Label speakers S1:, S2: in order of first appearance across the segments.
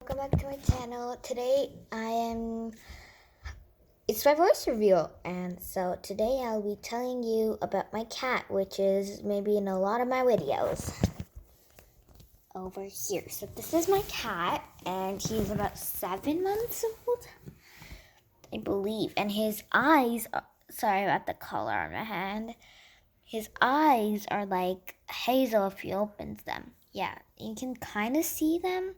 S1: Welcome back to my channel. Today it's my voice reveal, and so today I'll be telling you about my cat, which is maybe in a lot of my videos over here. So this is my cat, and he's about 7 months old, I believe, and his eyes sorry about the color on my hand. His eyes are like hazel if he opens them. Yeah, you can kind of see them.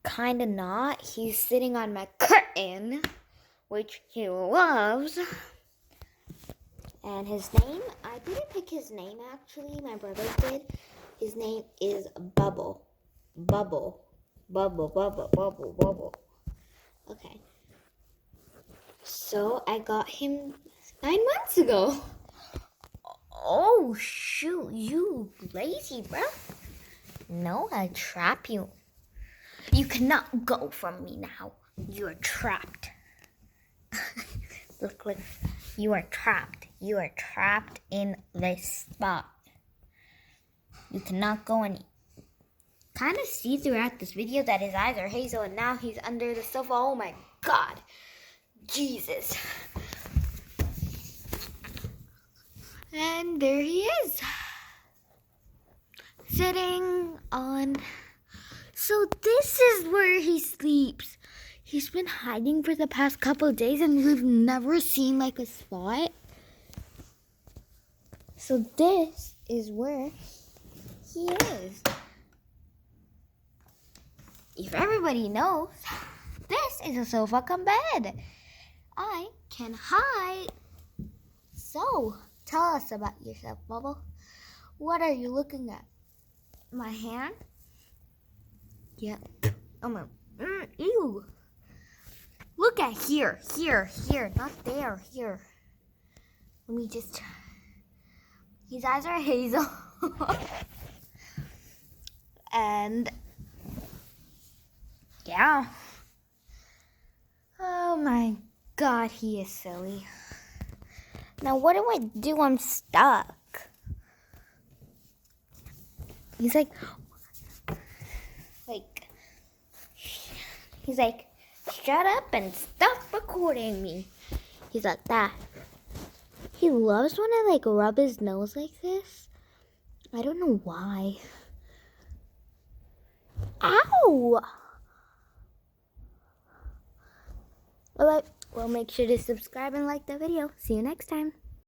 S1: Kind of not. He's sitting on my curtain, which he loves. And his name, I didn't pick his name actually, my brother did. His name is Bubble. Bubble. Bubble, bubble, bubble, bubble. Okay. So I got him 9 months ago. Oh, shoot, you lazy, bro. No, I'll trap you. You cannot go from me now. You are trapped. Look, you are trapped. You are trapped in this spot. You cannot go any. Kind of see throughout this video that his eyes are hazel and now he's under the sofa. Oh my God. Jesus. And there he is. Sitting on. So this is where he sleeps. He's been hiding for the past couple of days and we've never seen like a spot. So this is where he is. If everybody knows, this is a sofa cum bed. I can hide. So tell us about yourself, Bubble. What are you looking at? My hand? Yeah. Oh my. Ew. Look at here, not there, here. Let me just. His eyes are hazel. And yeah. Oh my God, he is silly. Now what do I do? I'm stuck. He's like, shut up and stop recording me. He's like that. He loves when I rub his nose like this. I don't know why. Ow! Alright, well, make sure to subscribe and like the video. See you next time.